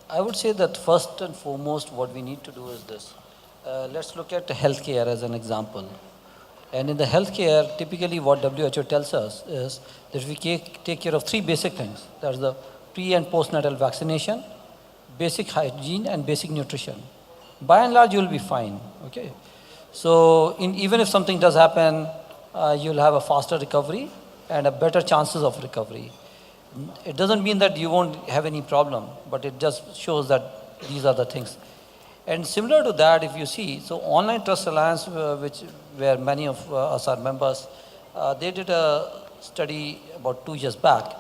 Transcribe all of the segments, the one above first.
I would say that first and foremost, what we need to do is this. Let's look at healthcare as an example. And in the healthcare, typically what WHO tells us is that we take care of three basic things. That's the pre and postnatal vaccination, basic hygiene, and basic nutrition. By and large, you'll be fine. Okay. So even if something does happen, you'll have a faster recovery and a better chances of recovery. It doesn't mean that you won't have any problem, but it just shows that these are the things. And similar to that, if you see, so Online Trust Alliance, where many of us are members, they did a study about 2 years back,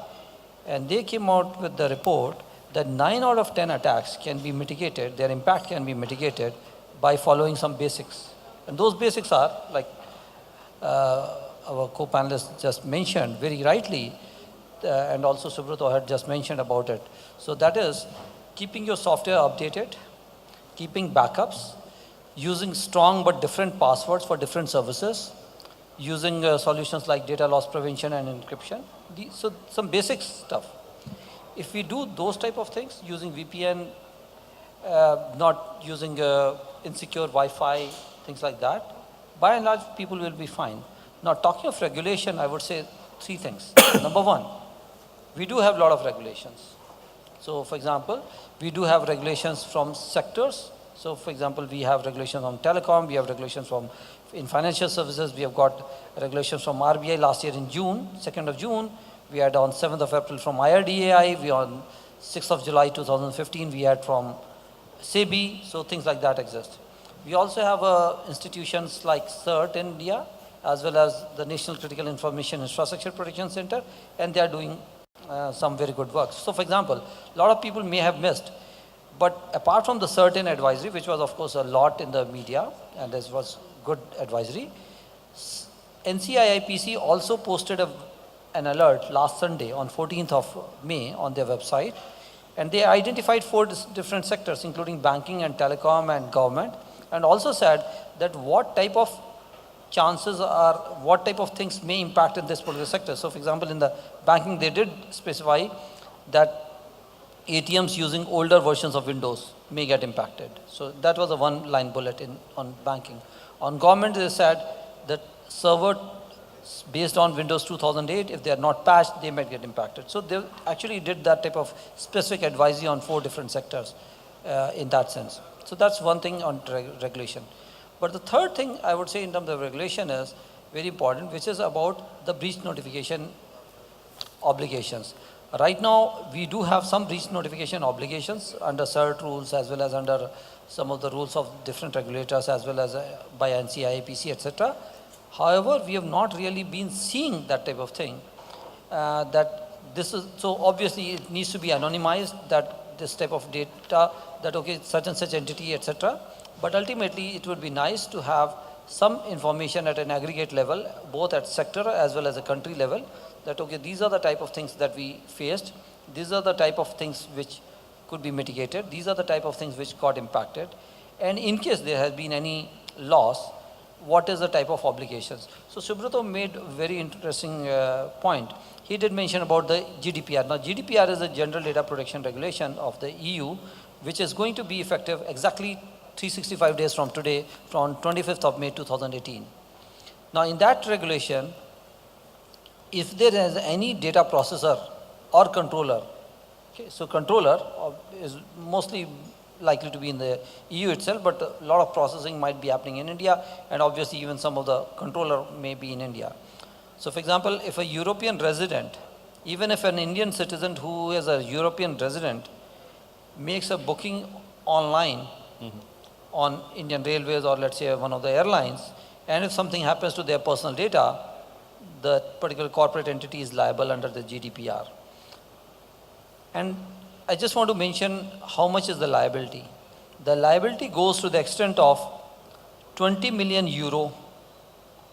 and they came out with the report that 9 out of 10 attacks can be mitigated, their impact can be mitigated by following some basics. And those basics are, like our co-panelist just mentioned very rightly, and also Subrata had just mentioned about it. So that is keeping your software updated, keeping backups, using strong but different passwords for different services, using solutions like data loss prevention and encryption. So some basic stuff. If we do those type of things, using VPN, not using insecure Wi-Fi, things like that, by and large, people will be fine. Now, talking of regulation, I would say 3 things. Number 1, we do have a lot of regulations. So, for example, we do have regulations from sectors. So, for example, we have regulations on telecom, we have regulations in financial services, we have got regulations from RBI last year in June, 2nd of June. We had on 7th of April from IRDAI, we on 6th of July 2015, we had from SEBI, so things like that exist. We also have institutions like CERT in India, as well as the National Critical Information Infrastructure Protection Center, and they are doing some very good work. So, for example, a lot of people may have missed, but apart from the certain advisory, which was of course a lot in the media, and this was good advisory, NCIIPC also posted an alert last Sunday on 14th of May on their website, and they identified 4 different sectors, including banking and telecom and government, and also said that what type of chances are, what type of things may impact in this particular sector. So, for example, in the banking, they did specify that ATMs using older versions of Windows may get impacted. So, that was a one-line bullet on banking. On government, they said that server based on Windows 2008, if they are not patched, they might get impacted. So, they actually did that type of specific advisory on 4 different sectors in that sense. So, that's one thing on regulation. But the third thing I would say in terms of regulation is very important, which is about the breach notification obligations. Right now, we do have some breach notification obligations under CERT rules, as well as under some of the rules of different regulators, as well as by NCIIPC, etc. However, we have not really been seeing that type of thing. So obviously it needs to be anonymized, that this type of data, that okay, such and such entity, etc. But ultimately, it would be nice to have some information at an aggregate level, both at sector as well as a country level, that okay, these are the type of things that we faced, these are the type of things which could be mitigated, these are the type of things which got impacted, and in case there has been any loss, what is the type of obligations. So Subrata made a very interesting point. He did mention about the GDPR. Now GDPR is a General Data Protection Regulation of the EU, which is going to be effective exactly 365 days from today, from 25th of May 2018. Now in that regulation, if there is any data processor or controller, okay, so controller is mostly likely to be in the EU itself, but a lot of processing might be happening in India, and obviously even some of the controller may be in India. So for example, if a European resident, even if an Indian citizen who is a European resident makes a booking online on Indian Railways, or let's say one of the airlines, and if something happens to their personal data, the particular corporate entity is liable under the GDPR. And I just want to mention how much is the liability. The liability goes to the extent of 20 million euro,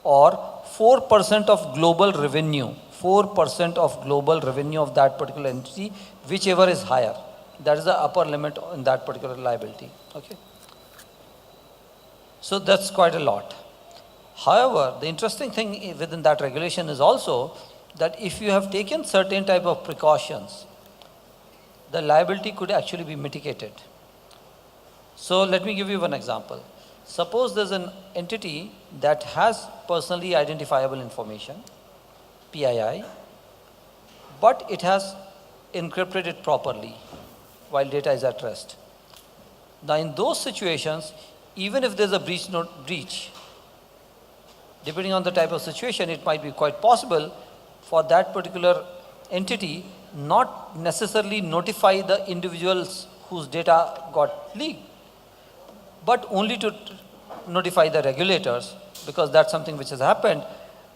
or 4% of global revenue, 4% of global revenue of that particular entity, whichever is higher. That is the upper limit in that particular liability. Okay. So that's quite a lot. However, the interesting thing within that regulation is also that if you have taken certain type of precautions, the liability could actually be mitigated. So let me give you one example. Suppose there's an entity that has personally identifiable information, PII, but it has encrypted it properly while data is at rest. Now in those situations, even if there's a breach, depending on the type of situation, it might be quite possible for that particular entity not necessarily notify the individuals whose data got leaked, but only to notify the regulators, because that's something which has happened.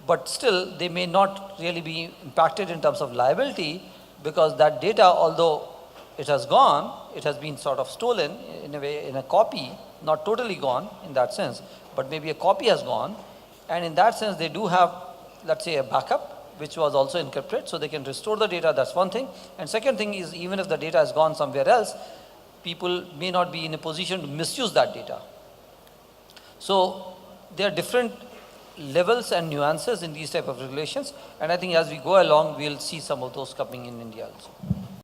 But still, they may not really be impacted in terms of liability, because that data, although it has gone, it has been sort of stolen in a way, in a copy, not totally gone in that sense, but maybe a copy has gone. And in that sense, they do have, let's say, a backup, which was also encrypted, so they can restore the data. That's one thing. And second thing is, even if the data has gone somewhere else, people may not be in a position to misuse that data. So there are different levels and nuances in these type of regulations, and I think as we go along, we'll see some of those coming in India also.